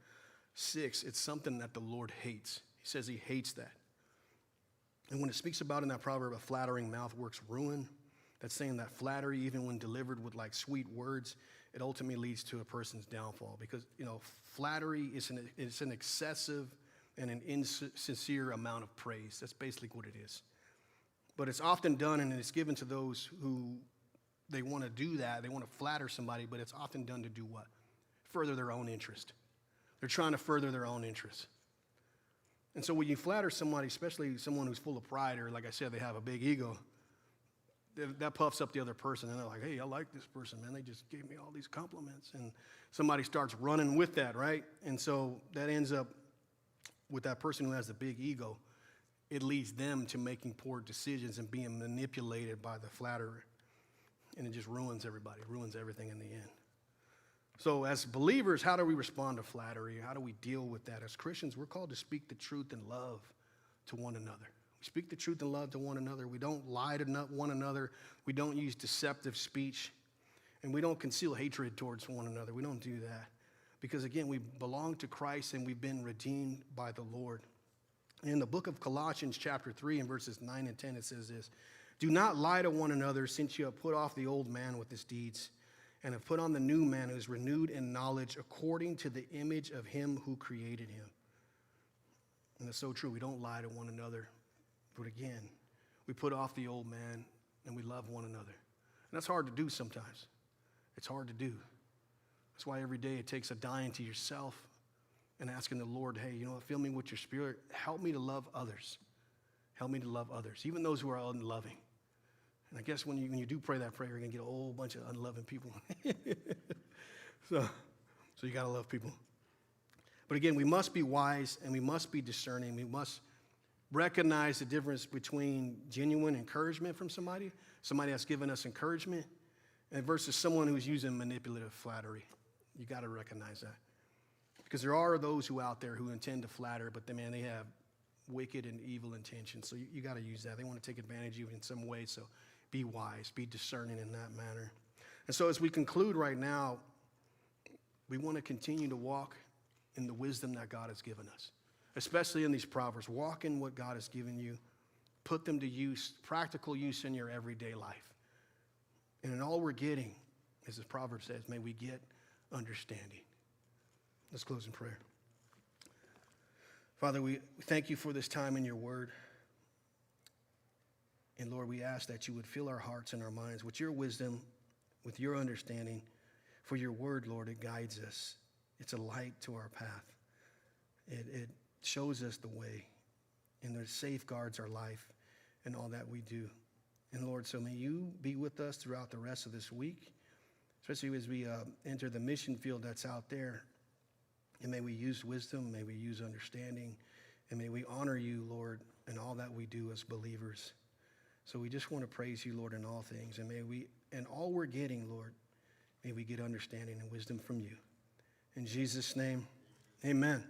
6, it's something that the Lord hates. He says he hates that. And when it speaks about in that proverb, a flattering mouth works ruin, that's saying that flattery, even when delivered with like sweet words, it ultimately leads to a person's downfall. Because, flattery is an excessive and an insincere amount of praise. That's basically what it is. But it's often done, and it's given to those who they want to do that. They want to flatter somebody, but it's often done to do what? Further their own interest. They're trying to further their own interest. And so when you flatter somebody, especially someone who's full of pride, or like I said, they have a big ego, that puffs up the other person. And they're like, hey, I like this person, man. They just gave me all these compliments. And somebody starts running with that, right? And so that ends up with that person who has the big ego. It leads them to making poor decisions and being manipulated by the flatterer. And it just ruins everybody, ruins everything in the end. So as believers, how do we respond to flattery? How do we deal with that? As Christians, we're called to speak the truth in love to one another. We speak the truth in love to one another. We don't lie to one another. We don't use deceptive speech. And we don't conceal hatred towards one another. We don't do that. Because again, we belong to Christ and we've been redeemed by the Lord. In the book of Colossians chapter 3 and verses 9 and 10, it says this: "Do not lie to one another, since you have put off the old man with his deeds, and have put on the new man who is renewed in knowledge according to the image of him who created him." And it's so true. We don't lie to one another. But again, we put off the old man and we love one another. And that's hard to do sometimes. It's hard to do. That's why every day it takes a dying to yourself and asking the Lord, hey, you know what, fill me with your spirit. Help me to love others. Help me to love others, even those who are unloving. And I guess when you do pray that prayer, you're going to get a whole bunch of unloving people. So you got to love people. But again, we must be wise and we must be discerning. We must recognize the difference between genuine encouragement from somebody that's given us encouragement, and versus someone who's using manipulative flattery. You got to recognize that. Because there are those who out there who intend to flatter, but they have wicked and evil intentions. So you got to use that. They want to take advantage of you in some way. So be wise, be discerning in that manner. And so as we conclude right now, we want to continue to walk in the wisdom that God has given us, especially in these Proverbs. Walk in what God has given you. Put them to use, practical use in your everyday life. And in all we're getting, as the Proverb says, may we get understanding. Let's close in prayer. Father, we thank you for this time in your word. And Lord, we ask that you would fill our hearts and our minds with your wisdom, with your understanding. For your word, Lord, it guides us. It's a light to our path. It shows us the way, and it safeguards our life and all that we do. And Lord, so may you be with us throughout the rest of this week, especially as we enter the mission field that's out there. And may we use wisdom, may we use understanding, and may we honor you, Lord, in all that we do as believers. So we just want to praise you, Lord, in all things. And may we, in all we're getting, Lord, may we get understanding and wisdom from you. In Jesus' name, amen.